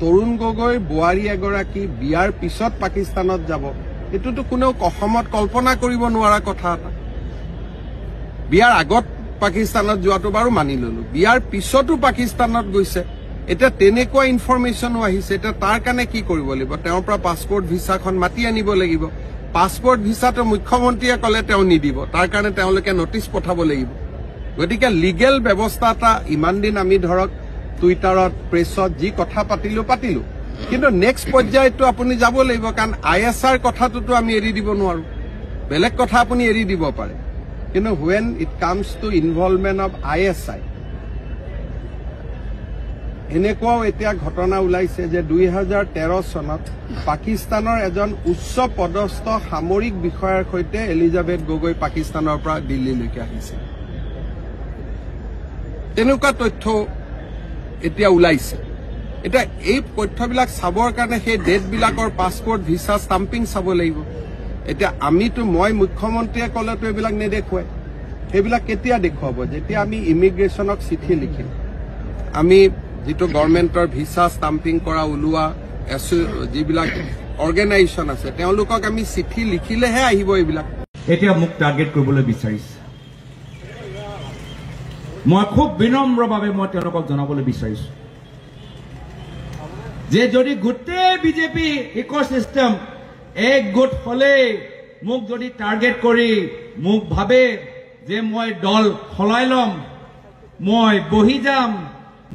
তৰুণ গগৈ বোৱাৰী এগৰাকী বিয়াৰ পিছত পাকিস্তানত যাব এটোতো কোনেও অসমত কল্পনা কৰিব নোৱাৰা কথা এটা বিয়াৰ আগত পাকিস্তানত যোৱাটো বাৰু মানি ললো বিয়াৰ পিছতো পাকিস্তানত গৈছে এটা তেনেকুৱা ইনফৰমেশনো আহিছে এটা তাৰ কাৰণে কি কৰিব লাগিব তেওঁৰ পৰা পাছপোৰ্ট ভিসাখন মাতি আনিব লাগিব পাছপোৰ্ট ভিসাটো মুখ্যমন্ত্ৰীয়ে কলে তেওঁ নিদিব তাৰ কাৰণে তেওঁলোকে নোটিছ পঠাব লাগিব গতিকে লিগেল ব্যৱস্থা এটা ইমান দিন আমি ধৰক টুইটাৰত প্ৰেছত যি কথা পাতিলো কিন্তু নেক্সট পৰ্যায়টো আপুনি যাব লাগিব কাৰণ ISR কথাটোতো আমি এৰি দিব নোৱাৰো বেলেগ কথা আপুনি এৰি দিব পাৰে কিন্তু when it comes to involvement of ISI এনেকুৱাও এতিয়া ঘটনা ওলাইছে যে 2013 চনত পাকিস্তানৰ এজন উচ্চ পদস্থ সামৰিক বিষয়াৰ সৈতে এলিজাবেথ গগৈ পাকিস্তানৰ পৰা দিল্লীলৈকে আহিছে তেনেকুৱা তথ্য এতিয়া ওলাইছে এটা এই তথ্যবিলাক চাবৰ কাৰণে সেই ডেটবিলাকৰ পাছপোৰ্ট ভিসা ষ্টাম্পিং চাব লাগিব এতিয়া আমিতো মই মুখ্যমন্ত্ৰীয়ে কলেতো এইবিলাক নেদেখুৱাই সেইবিলাক কেতিয়া দেখুৱাব যেতিয়া আমি ইমিগ্ৰেশ্যনক চিঠি লিখিম আমি যেটো গভৰ্ণমেণ্টৰ ভিসা ষ্টাম্পিং কৰা ওলোৱা যিবিলাক অৰ্গেনাইজেশ্যন আছে তেওঁলোকক আমি চিঠি লিখিলেহে আহিব এইবিলাক এতিয়া মোক টাৰ্গেট কৰিবলৈ বিচাৰিছে মই খুব বিনম্ৰভাৱে মই তেওঁলোকক জনাবলৈ বিচাৰিছো যে যদি গোটেই বিজেপি ইকোসিস্টেম এক গোট হলে মোক যদি টাৰ্গেট কৰি মোক ভাবে যে মই দল খলাই লম মই বহি যাম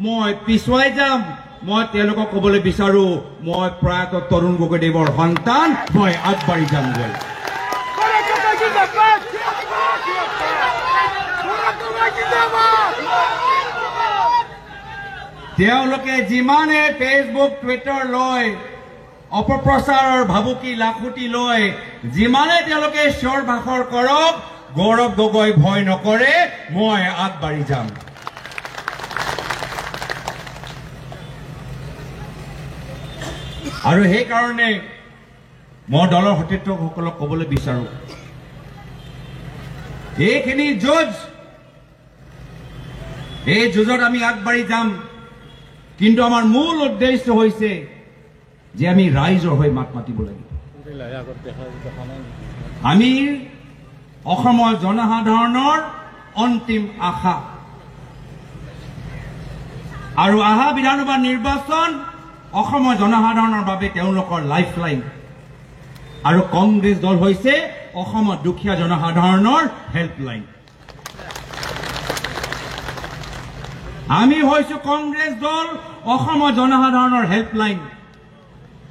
মই পিছুৱাই যাম মই তেওঁলোকক ক'বলৈ বিচাৰো মই প্ৰয়াত তৰুণ গগৈদেৱৰ সন্তান মই আগবাঢ়ি যামগৈ তেওঁলোকে যিমানে ফেচবুক টুইটাৰ লৈ অপপ্ৰচাৰৰ ভাবুকি লাখুটি লৈ যিমানে তেওঁলোকে চিঞৰ বাখৰ কৰক গৌৰৱ গগৈ ভয় নকৰে মই আগবাঢ়ি যাম আৰু সেই কাৰণে মই দলৰ সতীৰ্থসকলক ক'বলৈ বিচাৰো এইখিনি যুঁজ এই যুঁজত আমি আগবাঢ়ি যাম কিন্তু আমাৰ মূল উদ্দেশ্য হৈছে যে আমি ৰাইজৰ হৈ মাত মাতিব লাগিব আমি অসমৰ জনসাধাৰণৰ অন্তিম আশা আৰু আহা বিধানসভা নিৰ্বাচন অসমৰ জনসাধাৰণৰ বাবে তেওঁলোকৰ লাইফলাইন আৰু কংগ্ৰেছ দল হৈছে অসমৰ দুখীয়া জনসাধাৰণৰ হেল্পলাইন আমি হৈছো কংগ্ৰেছ দল অসমৰ জনসাধাৰণৰ হেল্পলাইন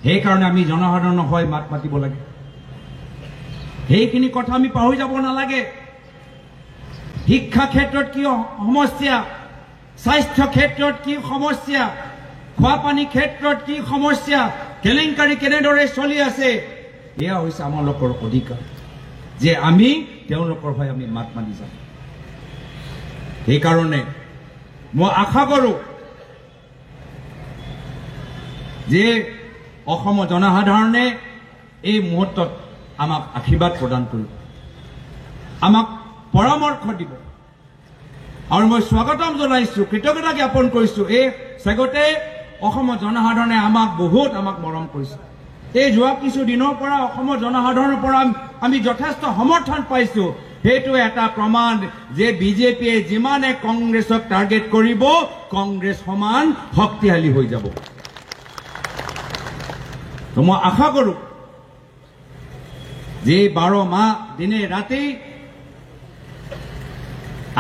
সেইকাৰণে আমি জনসাধাৰণৰ হৈ মাত মাতিব লাগে সেইখিনি কথা আমি পাহৰি যাব নালাগে শিক্ষা ক্ষেত্ৰত কি সমস্যা স্বাস্থ্য ক্ষেত্ৰত কি সমস্যা খোৱা পানী ক্ষেত্ৰত কি সমস্যা কেলেংকাৰী কেনেদৰে চলি আছে এয়া হৈছে আমাৰ লোকৰ অধিকাৰ যে আমি তেওঁলোকৰ হৈ আমি মাত মাতি যাম সেইকাৰণে মই আশা কৰো যে অসমৰ জনসাধাৰণে এই মুহূৰ্তত আমাক আশীৰ্বাদ প্ৰদান কৰিব আমাক পৰামৰ্শ দিব আৰু মই স্বাগতম জনাইছো কৃতজ্ঞতা জ্ঞাপন কৰিছো এই স্বাগতে অসমৰ জনসাধাৰণে আমাক মৰম কৰিছে এই যোৱা কিছু দিনৰ পৰা অসমৰ জনসাধাৰণৰ পৰা আমি যথেষ্ট সমৰ্থন পাইছো সেইটো এটা প্ৰমাণ যে বিজেপিয়ে যিমানে কংগ্ৰেছক টাৰ্গেট কৰিব কংগ্ৰেছ সমান শক্তিশালী হৈ যাব তো মই আশা কৰো যে 12 মাহ দিনে ৰাতি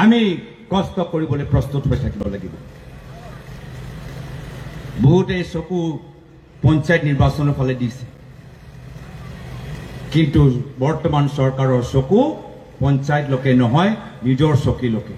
আমি কষ্ট কৰিবলৈ প্ৰস্তুত হৈ থাকিব লাগিব বহুতে চকু পঞ্চায়ত নিৰ্বাচনৰ ফালে দিছে কিন্তু বৰ্তমান চৰকাৰৰ চকু পঞ্চায়ত লোকে নহয় নিজৰ চকী লোকে